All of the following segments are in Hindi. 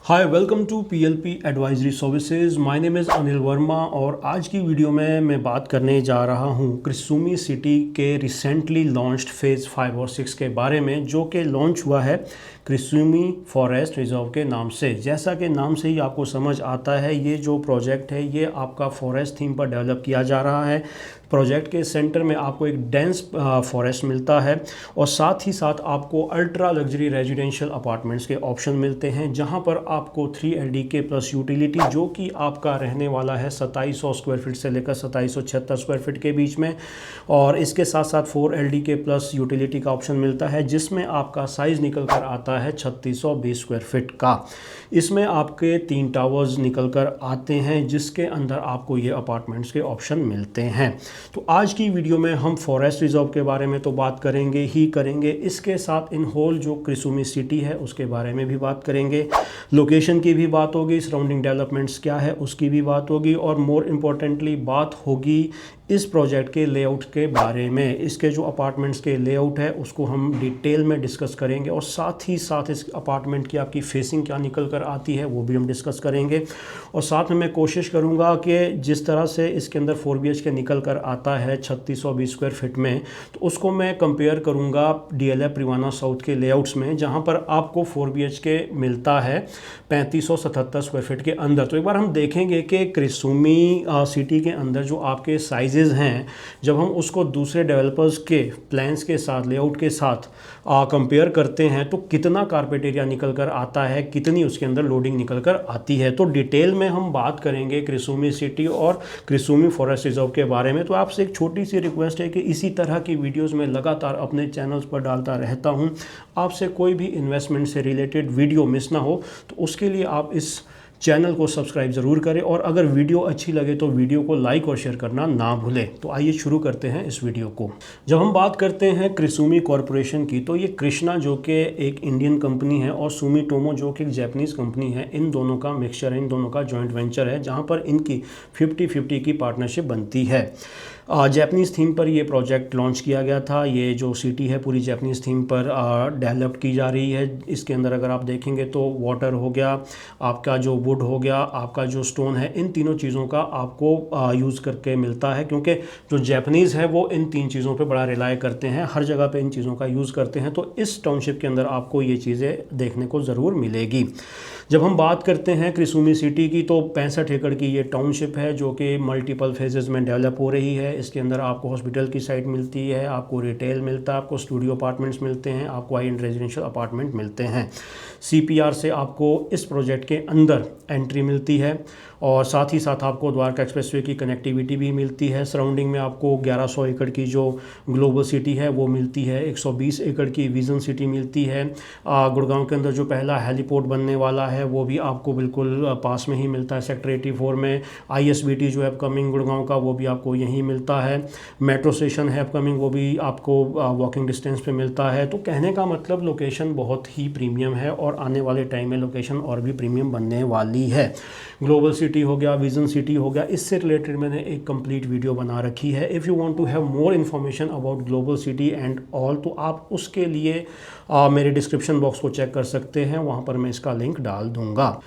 Hi welcome to PLP advisory services. My name is Anil Verma और आज की वीडियो में मैं बात करने जा रहा हूं क्रिसुमी सिटी के रिसेंटली लॉन्च्ड फेज़ 5 और 6 के बारे में, जो कि लॉन्च हुआ है क्रिसुमी फॉरेस्ट रिजर्व के नाम से। जैसा कि नाम से ही आपको समझ आता है, ये जो प्रोजेक्ट है ये आपका फॉरेस्ट थीम पर डेवलप किया जा रहा है। प्रोजेक्ट के सेंटर में आपको एक डेंस फॉरेस्ट मिलता है और साथ ही साथ आपको अल्ट्रा लग्जरी रेजिडेंशियल अपार्टमेंट्स के ऑप्शन मिलते हैं, जहां पर आपको 3 LDK प्लस यूटिलिटी, जो कि आपका रहने वाला है 2700 स्क्वायर फीट से लेकर 2776 स्क्वायर फीट के बीच में। और इसके साथ साथ 4 LDK प्लस यूटिलिटी का ऑप्शन मिलता है, जिसमें आपका साइज़ निकल कर आता है 3620 स्क्वायर फीट का। इसमें आपके 3 टावर्स निकल कर आते हैं, जिसके अंदर आपको ये अपार्टमेंट्स के ऑप्शन मिलते हैं। तो आज की वीडियो में हम फॉरेस्ट रिजर्व के बारे में तो बात करेंगे ही करेंगे, इसके साथ इन होल जो क्रिसुमी सिटी है उसके बारे में भी बात करेंगे, लोकेशन की भी बात होगी, सराउंडिंग डेवलपमेंट्स क्या है उसकी भी बात होगी, और मोर इम्पोर्टेंटली बात होगी इस प्रोजेक्ट के लेआउट के बारे में। इसके जो अपार्टमेंट्स के लेआउट है उसको हम डिटेल में डिस्कस करेंगे, और साथ ही साथ इस अपार्टमेंट की आपकी फेसिंग क्या निकल कर आती है वो भी हम डिस्कस करेंगे। और साथ में मैं कोशिश करूंगा कि जिस तरह से इसके अंदर 4 BHK निकल कर आता है 3620 स्क्वायर फीट में, तो उसको मैं कंपेयर करूंगा DLF रिवाना साउथ के लेआउट्स में, जहां पर आपको 4 BHK मिलता है 3577 स्क्वायर फीट के अंदर। तो एक बार हम देखेंगे कि क्रिसुमी सिटी के अंदर जो आपके साइजेज़ हैं, जब हम उसको दूसरे डेवलपर्स के प्लान्स के साथ, लेआउट के साथ कंपेयर करते हैं, तो कितना कारपेट एरिया निकल कर आता है, कितनी उसके अंदर लोडिंग निकल कर आती है। तो डिटेल में हम बात करेंगे क्रिसुमी सिटी और क्रिसुमी फॉरेस्ट रिजर्व के बारे में। तो आपसे एक छोटी सी रिक्वेस्ट है कि इसी तरह की वीडियोस में लगातार अपने चैनल्स पर डालता रहता हूं। आपसे कोई भी इन्वेस्टमेंट से रिलेटेड वीडियो मिस ना हो, तो उसके लिए आप इस चैनल को सब्सक्राइब ज़रूर करें, और अगर वीडियो अच्छी लगे तो वीडियो को लाइक और शेयर करना ना भूलें। तो आइए शुरू करते हैं इस वीडियो को। जब हम बात करते हैं क्रिसुमी कॉरपोरेशन की, तो ये कृष्णा जो कि एक इंडियन कंपनी है और सुमिटोमो जो कि एक जापानीज़ कंपनी है, इन दोनों का मिक्सचर है, इन दोनों का जॉइंट वेंचर है, जहाँ पर इनकी 50-50 की पार्टनरशिप बनती है। जापानीज़ थीम पर ये प्रोजेक्ट लॉन्च किया गया था। ये जो सिटी है पूरी जापानीज़ थीम पर डेवलप की जा रही है। इसके अंदर अगर आप देखेंगे तो वाटर हो गया, आपका जो वुड हो गया, आपका जो स्टोन है, इन तीनों चीज़ों का आपको यूज़ करके मिलता है, क्योंकि जो जापानीज़ है वो इन 3 चीज़ों पे बड़ा रिलाय करते हैं, हर जगह पे इन चीज़ों का यूज़ करते हैं। तो इस टाउनशिप के अंदर आपको ये चीज़ें देखने को ज़रूर मिलेगी। जब हम बात करते हैं क्रिसुमी सिटी की, तो 65 एकड़ की ये टाउनशिप है, जो कि मल्टीपल फेजेज़ में डेवलप हो रही है। इसके अंदर आपको हॉस्पिटल की साइट मिलती है, आपको रिटेल मिलता है, आपको स्टूडियो अपार्टमेंट्स मिलते हैं, आपको हाई एंड रेजिडेंशियल अपार्टमेंट मिलते हैं। CPR से आपको इस प्रोजेक्ट के अंदर एंट्री मिलती है, और साथ ही साथ आपको द्वारका एक्सप्रेसवे की कनेक्टिविटी भी मिलती है। सराउंडिंग में आपको 1100 एकड़ की जो ग्लोबल सिटी है वो मिलती है, 120 एकड़ की विजन सिटी मिलती है। गुड़गांव के अंदर जो पहला हेलीपोर्ट बनने वाला है वो भी आपको बिल्कुल पास में ही मिलता है, सेक्टर 84 में। ISBT जो है अपकमिंग गुड़गांव का, वो भी आपको यहीं मिलता है। मेट्रो स्टेशन है अपकमिंग, वो भी आपको वॉकिंग डिस्टेंस पे मिलता है। तो कहने का मतलब लोकेशन बहुत ही प्रीमियम है, और आने वाले टाइम में लोकेशन और भी प्रीमियम बनने वाली है। ग्लोबल सिटी हो गया, विजन सिटी हो गया, इससे रिलेटेड मैंने एक कंप्लीट वीडियो बना रखी है। If you want to have more information about global city and all, तो आप उसके लिए मेरे डिस्क्रिप्शन बॉक्स को चेक कर सकते हैं, वहाँ पर मैं इसका लिंक डाल दूँगा।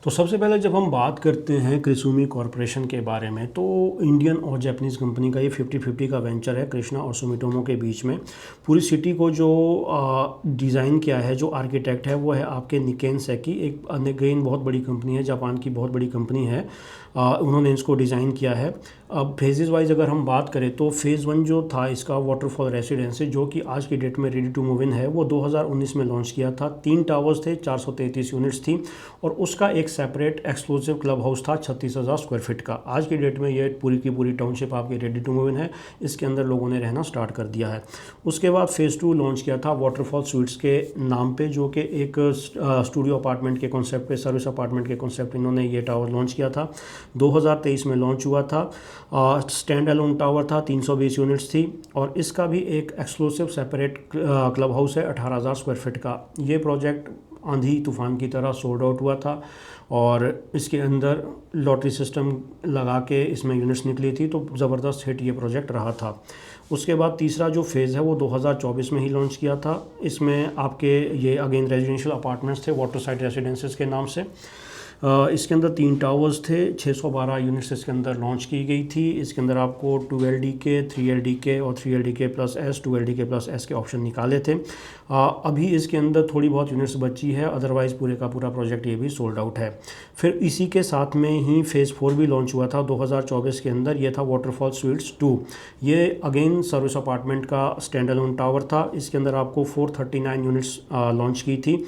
तो सबसे पहले जब हम बात करते हैं क्रिसुमी कॉरपोरेशन के बारे में, तो इंडियन और जापानीज़ कंपनी का ये 50-50 का वेंचर है कृष्णा और सुमिटोमो के बीच में। पूरी सिटी को जो डिज़ाइन किया है, जो आर्किटेक्ट है, वो है आपके निकेन सेकी, एक अगेन बहुत बड़ी कंपनी है, जापान की बहुत बड़ी कंपनी है। उन्होंने इसको डिज़ाइन किया है। अब फेजेज़ वाइज अगर हम बात करें, तो फ़ेज़ 1 जो था इसका वाटरफॉल रेसिडेंसी, जो कि आज की डेट में रेडी टू मूव इन है, वो 2019 में लॉन्च किया था। 3 टावर्स थे, 433 यूनिट्स थी, और उसका एक सेपरेट एक्सक्लूसिव क्लब हाउस था 36,000 स्क्वायर फीट का। आज की डेट में ये पूरी की पूरी टाउनशिप आपकी रेडी टू मूव इन है, इसके अंदर लोगों ने रहना स्टार्ट कर दिया है। उसके बाद फ़ेज़ 2 लॉन्च किया था वाटरफॉल स्वीट्स के नाम पे, जो कि एक स्टूडियो अपार्टमेंट के कॉन्सेप्ट पे, सर्विस अपार्टमेंट के कॉन्सेप्ट, इन्होंने ये टावर लॉन्च किया था। 2023 में लॉन्च हुआ था। स्टैंड अलोन टावर था, 320 यूनिट्स थी, और इसका भी एक एक्सक्लूसिव सेपरेट क्लब हाउस है 18,000 स्क्वायर फीट का। ये प्रोजेक्ट आंधी तूफान की तरह सोल्ड आउट हुआ था, और इसके अंदर लॉटरी सिस्टम लगा के इसमें यूनिट्स निकली थी, तो ज़बरदस्त हिट ये प्रोजेक्ट रहा था। उसके बाद तीसरा जो फेज़ है वो 2024 में ही लॉन्च किया था। इसमें आपके ये अगेन रेजिडेंशियल अपार्टमेंट्स थे वाटर साइड रेजिडेंसेस के नाम से। इसके अंदर 3 टावर्स थे, 612 यूनिट्स इसके अंदर लॉन्च की गई थी। इसके अंदर आपको 2 LDK, 3 LDK और 3 LDK+S, 2 LDK+S के ऑप्शन निकाले थे। अभी इसके अंदर थोड़ी बहुत यूनिट्स बची है, अदरवाइज़ पूरे का पूरा प्रोजेक्ट ये भी सोल्ड आउट है। फिर इसी के साथ में ही फ़ेज़ 4 भी लॉन्च हुआ था 2024 के अंदर। ये था वाटरफॉल स्वीट्स 2। ये अगेन सर्विस अपार्टमेंट का स्टैंड अलोन टावर था। इसके अंदर आपको 439 यूनिट्स लॉन्च की थी।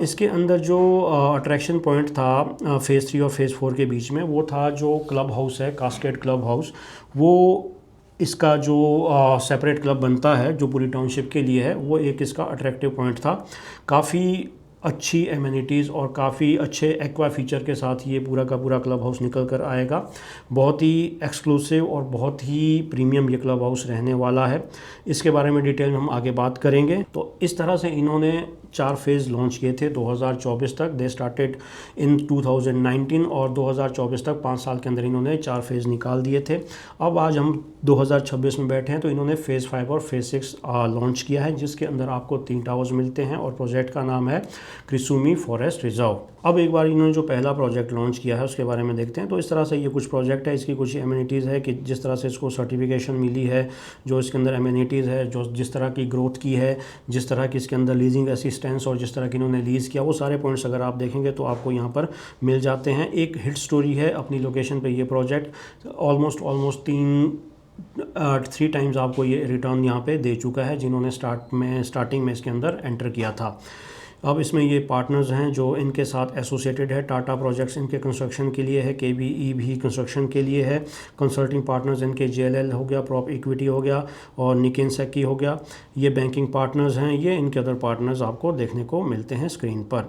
इसके अंदर जो अट्रैक्शन पॉइंट था फ़ेज़ 3 और फ़ेज़ 4 के बीच में, वो था जो क्लब हाउस है, कास्केड क्लब हाउस। वो इसका जो सेपरेट क्लब बनता है जो पूरी टाउनशिप के लिए है, वो एक इसका अट्रैक्टिव पॉइंट था। काफ़ी अच्छी एमिनिटीज़ और काफ़ी अच्छे एक्वा फीचर के साथ ये पूरा का पूरा क्लब हाउस निकल कर आएगा। बहुत ही एक्सक्लूसिव और बहुत ही प्रीमियम ये क्लब हाउस रहने वाला है। इसके बारे में डिटेल में हम आगे बात करेंगे। तो इस तरह से इन्होंने 4 फेज़ लॉन्च किए थे 2024 तक। दे स्टार्टेड इन 2019 और 2024 तक 5 साल के अंदर इन्होंने 4 फेज़ निकाल दिए थे। अब आज हम 2026 में बैठे हैं तो इन्होंने फ़ेज़ 5 और फ़ेज़ 6 लॉन्च किया है, जिसके अंदर आपको 3 टावर्स मिलते हैं और प्रोजेक्ट का नाम है क्रिसूमी फॉरेस्ट रिजर्व। अब एक बार इन्होंने जो पहला प्रोजेक्ट लॉन्च किया है उसके बारे में देखते हैं। तो इस तरह से ये कुछ प्रोजेक्ट है, इसकी कुछ एमिनिटीज़ है कि जिस तरह से इसको सर्टिफिकेशन मिली है, जो इसके अंदर एमिनिटीज़ है, जो जिस तरह की ग्रोथ की है, जिस तरह की इसके अंदर लीजिंग असिस्टेंस और जिस तरह की इन्होंने लीज़ किया, वो सारे पॉइंट्स अगर आप देखेंगे तो आपको यहाँ पर मिल जाते हैं। एक हिट स्टोरी है अपनी लोकेशन पे ये प्रोजेक्ट। ऑलमोस्ट 3 टाइम्स आपको ये रिटर्न यहाँ पे दे चुका है जिन्होंने स्टार्टिंग में इसके अंदर एंटर किया था। अब इसमें ये पार्टनर्स हैं जो इनके साथ एसोसिएटेड है। टाटा प्रोजेक्ट्स इनके कंस्ट्रक्शन के लिए है, KBE भी कंस्ट्रक्शन के लिए है। कंसल्टिंग पार्टनर्स इनके JLL हो गया, प्रॉप इक्विटी हो गया और निकेन सेकी हो गया। ये बैंकिंग पार्टनर्स हैं। ये इनके अदर पार्टनर्स आपको देखने को मिलते हैं स्क्रीन पर।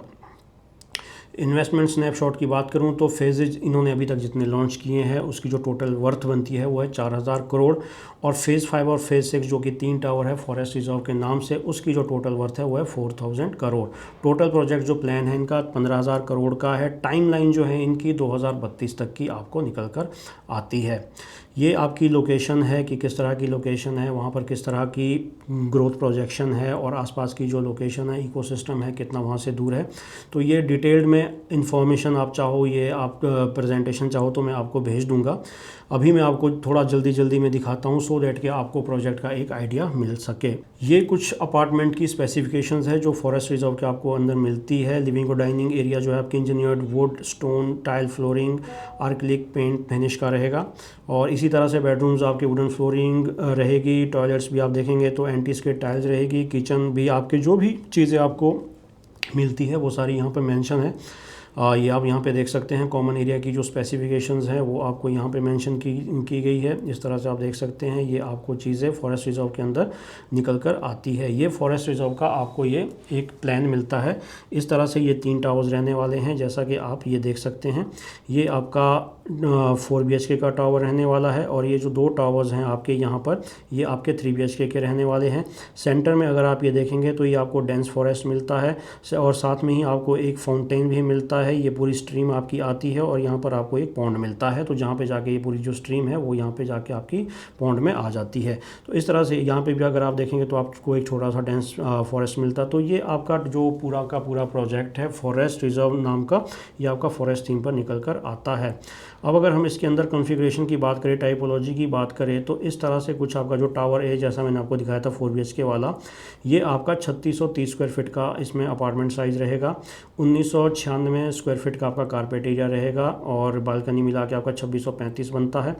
इन्वेस्टमेंट स्नैपशॉट की बात करूं तो फेजेज इन्होंने अभी तक जितने लॉन्च किए हैं उसकी जो टोटल वर्थ बनती है वो है 4000 करोड़। और फ़ेज़ 5 और फ़ेज़ 6 जो कि 3 टावर है फॉरेस्ट रिजर्व के नाम से, उसकी जो टोटल वर्थ है वो है 4000 करोड़। टोटल प्रोजेक्ट जो प्लान है इनका 15000 करोड़ का है। टाइमलाइन जो है इनकी 2032 तक की आपको निकल कर आती है। ये आपकी लोकेशन है कि किस तरह की लोकेशन है, वहाँ पर किस तरह की ग्रोथ प्रोजेक्शन है और आसपास की जो लोकेशन है, इकोसिस्टम है, कितना वहाँ से दूर है। तो ये डिटेल्ड में इंफॉर्मेशन आप चाहो, ये आप प्रेजेंटेशन चाहो तो मैं आपको भेज दूँगा। अभी मैं आपको थोड़ा जल्दी में दिखाता हूँ सो दैट कि आपको प्रोजेक्ट का एक आइडिया मिल सके। ये कुछ अपार्टमेंट की स्पेसिफिकेशंस है जो फॉरेस्ट रिजर्व के आपको अंदर मिलती है। लिविंग और डाइनिंग एरिया जो है आपकी engineered wood, stone, tile flooring, acrylic paint finish का रहेगा। और इसी तरह से बेडरूम्स आपके वुडन फ्लोरिंग रहेगी। टॉयलेट्स भी आप देखेंगे तो एंटी स्किड टाइल्स रहेगी। किचन भी आपके जो भी चीज़ें आपको मिलती है वो सारी यहाँ पर मेंशन है। ये आप यहाँ पे देख सकते हैं कॉमन एरिया की जो स्पेसिफिकेशंस हैं वो आपको यहाँ पे मेंशन की गई है। इस तरह से आप देख सकते हैं ये आपको चीज़ें फॉरेस्ट रिजर्व के अंदर निकल कर आती है। ये फॉरेस्ट रिजर्व का आपको ये एक प्लान मिलता है। इस तरह से ये 3 टावर्स रहने वाले हैं जैसा कि आप ये देख सकते हैं। ये आपका 4 BHK का टावर रहने वाला है और ये जो 2 टावर्स हैं आपके यहाँ पर ये आपके 3 BHK के रहने वाले हैं। सेंटर में अगर आप ये देखेंगे तो ये आपको डेंस फॉरेस्ट मिलता है और साथ में ही आपको एक फाउंटेन भी मिलता है। ये पूरी स्ट्रीम आपकी आती है और यहाँ पर आपको एक पॉन्ड मिलता है। तो जहाँ पे जाके ये पूरी जो स्ट्रीम है वो यहाँ पे जाके आपकी पॉन्ड में आ जाती है। तो इस तरह से यहाँ पे भी अगर आप देखेंगे तो आपको एक छोटा सा डेंस फॉरेस्ट मिलता है। तो ये आपका जो पूरा का पूरा प्रोजेक्ट है फॉरेस्ट रिजर्व नाम का, ये आपका फॉरेस्ट थीम पर निकल कर आता है। अब अगर हम इसके अंदर कॉन्फ़िगरेशन की बात करें, टाइपोलॉजी की बात करें तो इस तरह से कुछ आपका जो टावर है जैसा मैंने आपको दिखाया था 4 BHK वाला, ये आपका 3630 स्क्वायर फीट का इसमें अपार्टमेंट साइज़ रहेगा। 1996 स्क्वायर फीट का आपका कारपेट एरिया रहेगा और बालकनी मिला के आपका 2635 बनता है।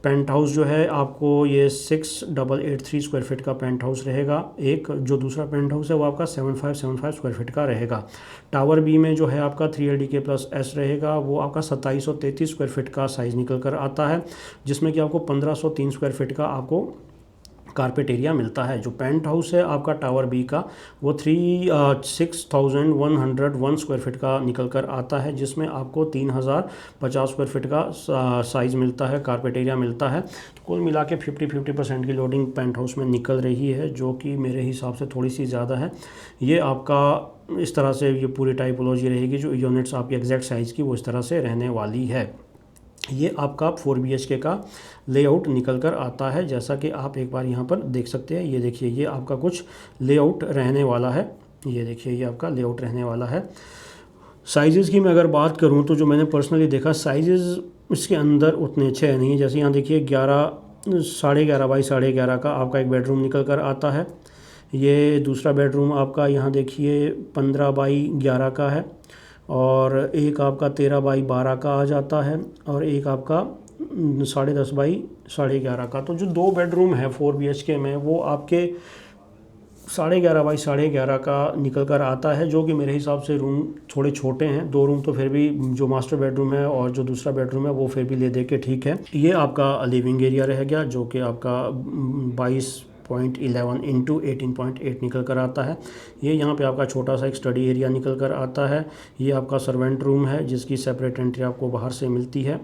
पेंट हाउस जो है आपको ये 6883 स्क्वायर फीट का पेंट हाउस रहेगा। एक जो दूसरा पेंट हाउस है वो आपका 7575 स्क्वायर फीट का रहेगा। टावर बी में जो है आपका 3 LDK+S रहेगा, वो आपका 2733 स्क्वायर फीट का साइज़ निकल कर आता है, जिसमें कि आपको 1503 स्क्वायर फीट का आपको कारपेट एरिया मिलता है। जो पेंट हाउस है आपका टावर बी का वो 6101 स्क्वायर फीट का निकल कर आता है, जिसमें आपको 3050 स्क्वायर फीट का साइज़ मिलता है, कारपेट एरिया मिलता है। तो कुल मिला के 50% की लोडिंग पेंट हाउस में निकल रही है, जो कि मेरे हिसाब से थोड़ी सी ज़्यादा है। ये आपका इस तरह से ये पूरी टाइपोलॉजी रहेगी, जो यूनिट्स आपकी एग्जैक्ट साइज़ की वो इस तरह से रहने वाली है। ये आपका 4 BHK का लेआउट निकल कर आता है, जैसा कि आप एक बार यहाँ पर देख सकते हैं। ये देखिए, ये आपका कुछ लेआउट रहने वाला है। ये देखिए, ये आपका लेआउट रहने वाला है। साइज़ की मैं अगर बात करूँ तो जो मैंने पर्सनली देखा, साइज़ इसके अंदर उतने अच्छे नहीं है। जैसे यहाँ देखिए 11.5 बाई 11.5 का आपका एक बेडरूम निकल कर आता है। ये दूसरा बेडरूम आपका यहाँ देखिए 15 बाई 11 का है, और एक आपका 13 बाई 12 का आ जाता है, और एक आपका 10.5 बाई 11.5 का। तो जो 2 बेडरूम है 4 BHK में, वो आपके 11.5 बाई 11.5 का निकल कर आता है, जो कि मेरे हिसाब से रूम थोड़े छोटे हैं। 2 रूम तो फिर भी, जो मास्टर बेडरूम है और जो दूसरा बेडरूम है वो फिर भी ले दे के ठीक है। ये आपका लिविंग एरिया रह गया, जो कि आपका 22.11 इंटू 18.8 निकल कर आता है। ये यहाँ पे आपका छोटा सा एक स्टडी एरिया निकल कर आता है। ये आपका सर्वेंट रूम है, जिसकी सेपरेट एंट्री आपको बाहर से मिलती है,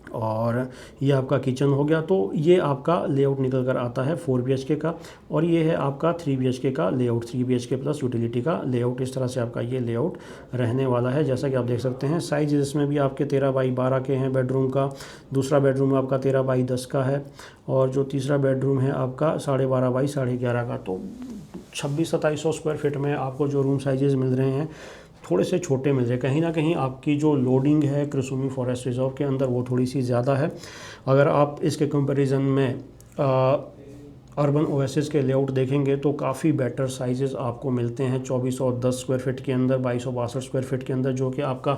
और ये आपका किचन हो गया। तो ये आपका लेआउट निकल कर आता है 4 BHK का, और ये है आपका 3 BHK का लेआउट, 3 BHK प्लस यूटिलिटी का लेआउट। इस तरह से आपका ये लेआउट रहने वाला है, जैसा कि आप देख सकते हैं। साइज इसमें भी आपके 13 बाई 12 के हैं बेडरूम का। दूसरा बेडरूम आपका 13 बाई 10 का है, और जो तीसरा बेडरूम है आपका 12.5 बाई 11.5 का। तो 2600-2700 स्क्वायर फीट में आपको जो रूम साइजेस मिल रहे हैं, थोड़े से छोटे मिल रहे हैं। कहीं ना कहीं आपकी जो लोडिंग है क्रिसुमी फॉरेस्ट रिजर्व के अंदर, वो थोड़ी सी ज़्यादा है। अगर आप इसके कंपैरिजन में अर्बन ओएसिस के लेआउट देखेंगे तो काफ़ी बेटर साइजेस आपको मिलते हैं 2410 स्क्वायर फीट के अंदर, 2262 स्क्वायर फीट के अंदर, जो कि आपका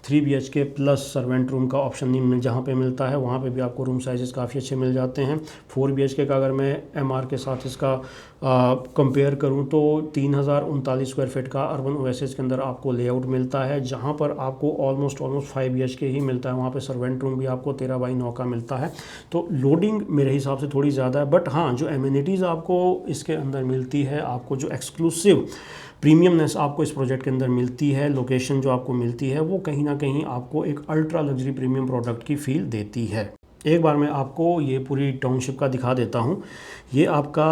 3 BHK प्लस सर्वेंट रूम का ऑप्शन नहीं मिल, जहाँ पे मिलता है वहाँ पे भी आपको रूम साइजेस काफ़ी अच्छे मिल जाते हैं। 4 BHK का अगर मैं MR के साथ इसका कंपेयर करूं तो 3039 स्क्वायर फीट का अर्बन ओएसिस के अंदर आपको लेआउट मिलता है, जहां पर आपको ऑलमोस्ट 5 BHK ही मिलता है। वहां पे सर्वेंट रूम भी आपको 13 बाई 9 का मिलता है। तो लोडिंग मेरे हिसाब से थोड़ी ज़्यादा है, बट हाँ, जो एमिनिटीज़ आपको इसके अंदर मिलती है, आपको जो एक्सक्लूसिव प्रीमियमनेस आपको इस प्रोजेक्ट के अंदर मिलती है, लोकेशन जो आपको मिलती है, वो कहीं ना कहीं आपको एक अल्ट्रा लग्जरी प्रीमियम प्रोडक्ट की फील देती है। एक बार मैं आपको ये पूरी टाउनशिप का दिखा देता हूँ। ये आपका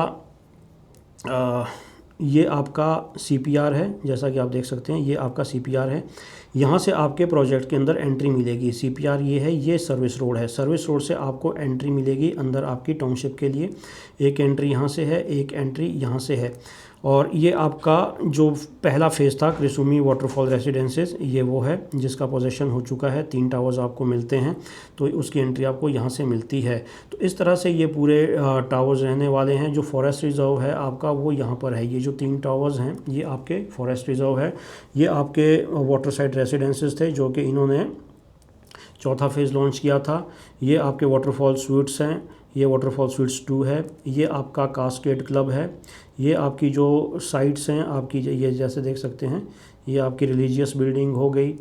CPR है, जैसा कि आप देख सकते हैं। ये आपका CPR है। यहाँ से आपके प्रोजेक्ट के अंदर एंट्री मिलेगी। CPR ये है, ये सर्विस रोड है। सर्विस रोड से आपको एंट्री मिलेगी अंदर आपकी टाउनशिप के लिए। एक एंट्री यहाँ से है, एक एंट्री यहाँ से है, और ये आपका जो पहला फेज़ था क्रिसुमी वाटरफॉल रेसिडेंसेस, ये वो है जिसका पोजेशन हो चुका है। 3 टावर्स आपको मिलते हैं, तो उसकी एंट्री आपको यहाँ से मिलती है। तो इस तरह से ये पूरे टावर्स रहने वाले हैं। जो फॉरेस्ट रिजर्व है आपका, वो यहाँ पर है। ये जो 3 टावर्स हैं, ये आपके फॉरेस्ट रिजर्व है। ये आपके वाटर साइड रेसिडेंसेस थे, जो कि इन्होंने चौथा फेज़ लॉन्च किया था। ये आपके वाटरफॉल स्वीट्स हैं। ये वाटरफॉल स्वीट्स 2 है। ये आपका कास्केड क्लब है। ये आपकी जो साइट्स हैं आपकी, ये जैसे देख सकते हैं, ये आपकी रिलीजियस बिल्डिंग हो गई।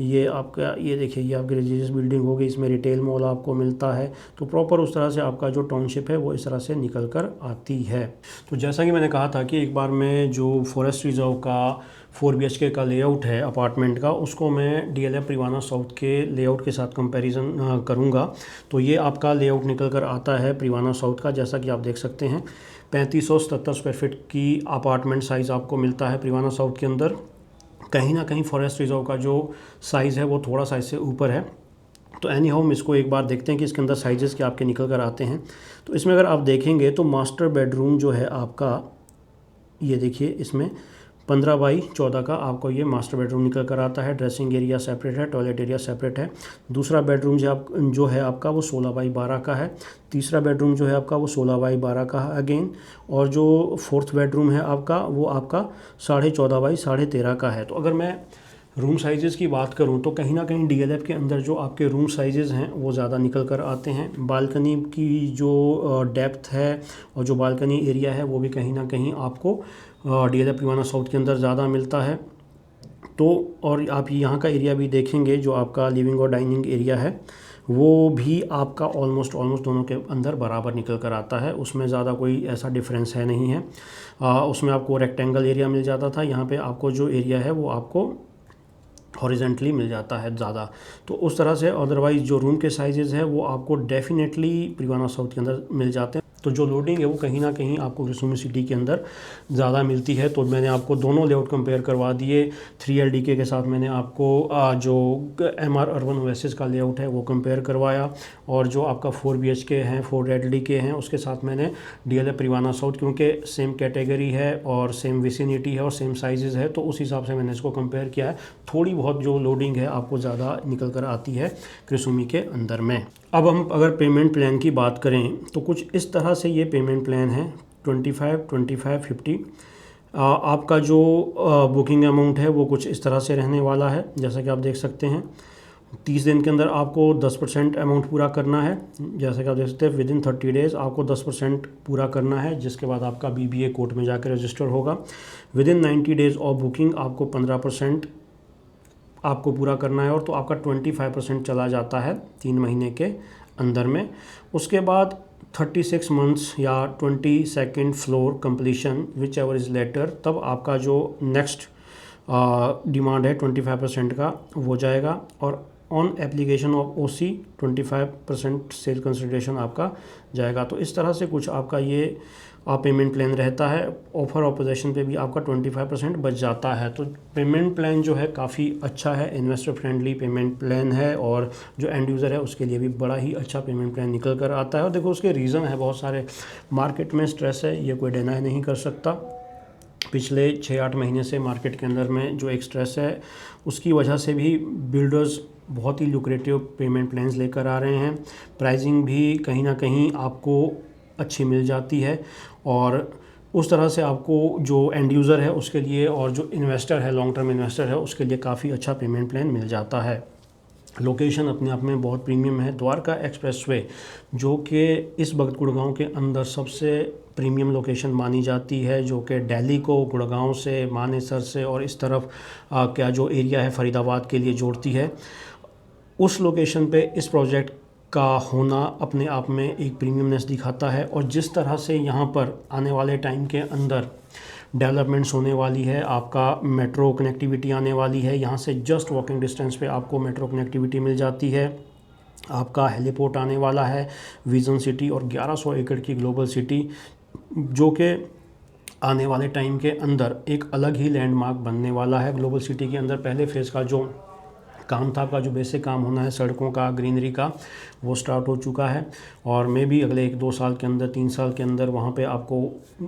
ये आपका, ये देखिए, ये आपकी रिलीजियस बिल्डिंग हो गई। इसमें रिटेल मॉल आपको मिलता है। तो प्रॉपर उस तरह से आपका जो टाउनशिप है वो इस तरह से निकल कर आती है। तो जैसा कि मैंने कहा था कि एक बार मैं जो फॉरेस्ट रिजर्व का 4 BHK का लेआउट है अपार्टमेंट का, उसको मैं DLF प्रिवाना साउथ के लेआउट के साथ कंपैरिजन करूंगा। तो ये आपका लेआउट निकल कर आता है प्रिवाना साउथ का, जैसा कि आप देख सकते हैं। 3577 स्क्वायर फीट की अपार्टमेंट साइज़ आपको मिलता है प्रिवाना साउथ के अंदर। कहीं ना कहीं फॉरेस्ट रिजर्व का जो साइज़ है वो थोड़ा सा इससे ऊपर है। तो एनी हाउ हम इसको एक बार देखते हैं कि इसके अंदर साइजेस के आपके निकल कर आते हैं। तो इसमें अगर आप देखेंगे तो मास्टर बेडरूम जो है आपका, ये देखिए, इसमें 15 बाई 14 का आपको ये मास्टर बेडरूम निकल कर आता है। ड्रेसिंग एरिया सेपरेट है, टॉयलेट एरिया सेपरेट है। दूसरा बेडरूम जो है आपका, वो 16 बाई 12 का है। तीसरा बेडरूम जो है आपका, वो 16 बाई 12 का है अगेन। और जो फोर्थ बेडरूम है आपका, वो आपका 14.5 बाई 13.5 का है। तो अगर मैं रूम साइजेज़ की बात करूं तो कहीं ना कहीं DLF के अंदर जो आपके रूम साइजेज़ हैं वो ज़्यादा निकल कर आते हैं। बालकनी की जो डेप्थ है और जो बालकनी एरिया है, वो भी कहीं ना कहीं आपको DLF प्रिवाना साउथ के अंदर ज़्यादा मिलता है। तो और आप यहाँ का एरिया भी देखेंगे, जो आपका लिविंग और डाइनिंग एरिया है, वो भी आपका ऑलमोस्ट दोनों के अंदर बराबर निकल कर आता है। उसमें ज़्यादा कोई ऐसा डिफरेंस है नहीं है। उसमें आपको रेक्टेंगल एरिया मिल जाता था, यहाँ पे आपको जो एरिया है वो आपको हॉरिजेंटली मिल जाता है ज़्यादा। तो उस तरह से अदरवाइज़ जो रूम के साइजेज़ है वो आपको डेफिनेटली प्रिवाना साउथ के अंदर मिल जाते हैं। तो जो लोडिंग है वो कहीं ना कहीं आपको क्रिसुमी सिटी के अंदर ज़्यादा मिलती है। तो मैंने आपको दोनों लेआउट कंपेयर करवा दिए। 3LDK के साथ मैंने आपको जो MR अर्बन ओएसिस का लेआउट है वो कंपेयर करवाया, और जो आपका 4BHK हैं 4LDK हैं उसके साथ मैंने DLF प्रिवाना साउथ, क्योंकि सेम कैटेगरी है और सेम विसिनिटी है और सेम साइजेज़ है, तो उस हिसाब से मैंने इसको कंपेयर किया है। थोड़ी बहुत जो लोडिंग है आपको ज़्यादा निकल कर आती है क्रिसुमी के अंदर में। अब हम अगर पेमेंट प्लान की बात करें तो कुछ इस तरह से ये पेमेंट प्लान है 25, 25, 50। आपका जो बुकिंग अमाउंट है वो कुछ इस तरह से रहने वाला है, जैसा कि आप देख सकते हैं। 30 दिन के अंदर आपको 10% अमाउंट पूरा करना है, जैसा कि आप देख सकते हैं। विदिन 30 डेज़ आपको 10% पूरा करना है, जिसके बाद आपका BBA कोर्ट में जाकर रजिस्टर होगा। विदिन 90 डेज़ ऑफ बुकिंग आपको 15% आपको पूरा करना है, और तो आपका 25% चला जाता है 3 महीने के अंदर में। उसके बाद 36 मंथ्स या 22nd floor completion whichever is later, तब आपका जो नेक्स्ट डिमांड है 25% का वो जाएगा, और on application of OC 25% sale consideration आपका जाएगा। तो इस तरह से कुछ आपका ये पेमेंट प्लान रहता है। ऑफर ऑफ पोजेशन पे भी आपका 25% बच जाता है। तो पेमेंट प्लान जो है काफ़ी अच्छा है, इन्वेस्टर फ्रेंडली पेमेंट प्लान है, और जो एंड यूज़र है उसके लिए भी बड़ा ही अच्छा पेमेंट प्लान निकल कर आता है। और देखो उसके रीज़न है बहुत सारे। मार्केट में स्ट्रेस है, ये कोई डिनाई नहीं कर सकता। पिछले 6-8 महीने से मार्केट के अंदर में जो एक स्ट्रेस है उसकी वजह से भी बिल्डर्स बहुत ही लुक्रेटिव पेमेंट प्लान्स लेकर आ रहे हैं। प्राइसिंग भी कहीं ना कहीं आपको अच्छी मिल जाती है, और उस तरह से आपको जो एंड यूज़र है उसके लिए और जो इन्वेस्टर है, लॉन्ग टर्म इन्वेस्टर है, उसके लिए काफ़ी अच्छा पेमेंट प्लान मिल जाता है। लोकेशन अपने आप में बहुत प्रीमियम है। द्वारका एक्सप्रेसवे जो कि इस वक्त गुड़गांव के अंदर सबसे प्रीमियम लोकेशन मानी जाती है, जो कि दिल्ली को गुड़गांव से, मानेसर से और इस तरफ क्या जो एरिया है फरीदाबाद के लिए जोड़ती है, उस लोकेशन पे इस प्रोजेक्ट का होना अपने आप में एक प्रीमियमनेस दिखाता है। और जिस तरह से यहाँ पर आने वाले टाइम के अंदर डेवलपमेंट्स होने वाली है, आपका मेट्रो कनेक्टिविटी आने वाली है, यहाँ से जस्ट वॉकिंग डिस्टेंस पे आपको मेट्रो कनेक्टिविटी मिल जाती है। आपका हेलीपोर्ट आने वाला है, विजन सिटी, और 1100 एकड़ की ग्लोबल सिटी, जो कि आने वाले टाइम के अंदर एक अलग ही लैंडमार्क बनने वाला है। ग्लोबल सिटी के अंदर पहले फेज़ का जो काम था, का जो बेसिक काम होना है सड़कों का, ग्रीनरी का, वो स्टार्ट हो चुका है। और मे भी अगले 1-2 साल के अंदर, 3 साल के अंदर वहाँ पे आपको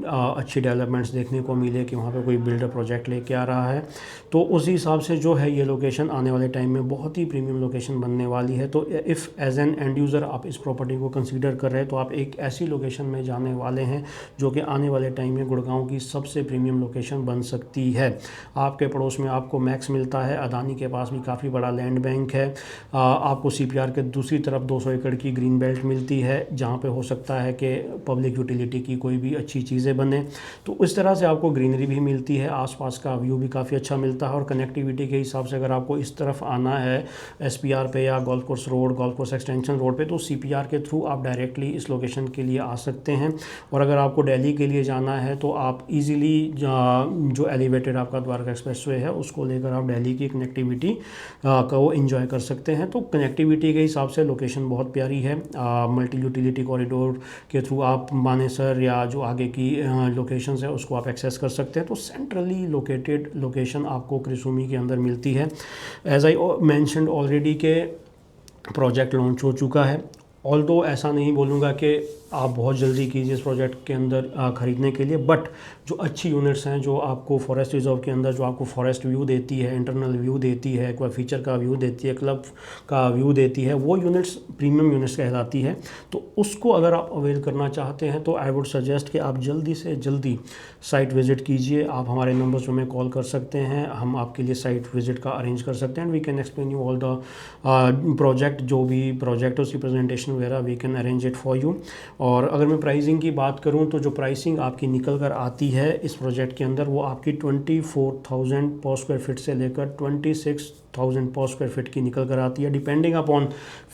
अच्छी डेवलपमेंट्स देखने को मिले कि वहाँ पे कोई बिल्डर प्रोजेक्ट लेके आ रहा है। तो उसी हिसाब से जो है ये लोकेशन आने वाले टाइम में बहुत ही प्रीमियम लोकेशन बनने वाली है। तो if as an end user आप इस प्रॉपर्टी को कंसीडर कर रहे हैं तो आप एक ऐसी लोकेशन में जाने वाले हैं जो कि आने वाले टाइम में गुड़गांव की सबसे प्रीमियम लोकेशन बन सकती है। आपके पड़ोस में आपको मैक्स मिलता है, अदानी के पास भी काफ़ी बड़ा लैंड बैंक है, आपको CPR के दूसरी तरफ 200 एकड़ की ग्रीन बेल्ट मिलती है, जहाँ पे हो सकता है कि पब्लिक यूटिलिटी की कोई भी अच्छी चीज़ें बने। तो इस तरह से आपको ग्रीनरी भी मिलती है, आसपास का व्यू भी काफ़ी अच्छा मिलता है। और कनेक्टिविटी के हिसाब से अगर आपको इस तरफ आना है SPR पे या golf course road, golf course extension road पे, तो CPR के थ्रू आप डायरेक्टली इस लोकेशन के लिए आ सकते हैं। और अगर आपको दिल्ली के लिए जाना है तो आप इजीली जो एलिवेटेड आपका द्वारका एक्सप्रेसवे है उसको लेकर आप दिल्ली की कनेक्टिविटी को एंजॉय कर सकते हैं। तो कनेक्टिविटी के हिसाब से लोकेशन बहुत प्यारी है। मल्टी यूटिलिटी कॉरिडोर के थ्रू आप मानेसर या जो आगे की लोकेशंस है उसको आप एक्सेस कर सकते हैं। तो सेंट्रली लोकेटेड लोकेशन आपको क्रिसुमी के अंदर मिलती है। एज आई मेंशन्ड ऑलरेडी के प्रोजेक्ट लॉन्च हो चुका है। ऑल्दो ऐसा नहीं बोलूँगा कि आप बहुत जल्दी कीजिए इस प्रोजेक्ट के अंदर ख़रीदने के लिए, बट जो अच्छी यूनिट्स हैं जो आपको फॉरेस्ट रिजर्व के अंदर जो आपको फॉरेस्ट व्यू देती है, इंटरनल व्यू देती है, कोई फीचर का व्यू देती है, क्लब का व्यू देती है, वो यूनिट्स प्रीमियम यूनिट्स कहलाती है। तो उसको अगर आप अवेल करना चाहते हैं तो आई वुड सजेस्ट कि आप जल्दी से जल्दी साइट विज़िट कीजिए। आप हमारे नंबर्स में कॉल कर सकते हैं, हम आपके लिए साइट विज़िट का अरेंज कर सकते हैं, and we can explain you all the project, जो भी प्रोजेक्ट उसकी प्रेजेंटेशन वगैरह we can arrange it for you. और अगर मैं प्राइसिंग की बात करूं तो जो प्राइसिंग आपकी निकल कर आती है इस प्रोजेक्ट के अंदर वो आपकी 24,000 पर स्क्वायर फीट से लेकर 26,000 पर स्क्वायर फीट की निकल कर आती है, डिपेंडिंग अपॉन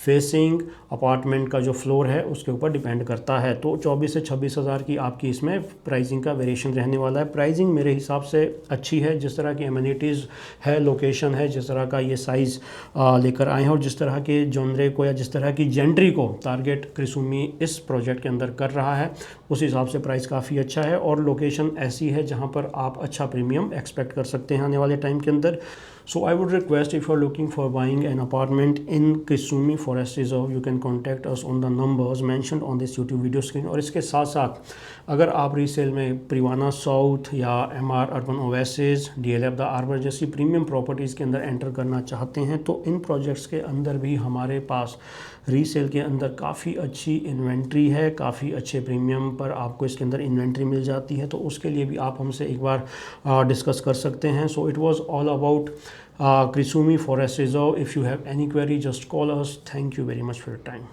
फेसिंग अपार्टमेंट का जो फ्लोर है उसके ऊपर डिपेंड करता है। तो 24 से 26 हज़ार की आपकी इसमें प्राइसिंग का वेरिएशन रहने वाला है। प्राइसिंग मेरे हिसाब से अच्छी है, जिस तरह की एमिनिटीज़ है, लोकेशन है, जिस तरह का ये साइज़ लेकर आए हैं और जिस तरह के जॉनरे को या जिस तरह की जेंट्री को टारगेट क्रिसूमी इस प्रोजेक्ट के अंदर कर रहा है उस हिसाब से प्राइस काफ़ी अच्छा है और लोकेशन ऐसी है जहां पर आप अच्छा प्रीमियम एक्सपेक्ट कर सकते हैं आने वाले टाइम के अंदर। So I would request, if you are looking for buying an apartment in Kisumi Forest Reserve, you can contact us on the numbers mentioned on this YouTube video screen। और इसके साथ साथ अगर आप रीसेल में प्रिवाना साउथ या MR urban oasis, DLF the arbor जैसी प्रीमियम प्रॉपर्टीज़ के अंदर एंटर करना चाहते हैं तो इन प्रोजेक्ट्स के अंदर भी हमारे पास रीसेल के अंदर काफ़ी अच्छी इन्वेंट्री है, काफ़ी अच्छे प्रीमियम पर आपको इसके अंदर इन्वेंट्री मिल जाती है, तो उसके लिए भी आप हमसे एक बार डिस्कस कर सकते हैं। So it was all about Krisumi Forest Reserve. If you have any query, just call us. Thank you very much for your time.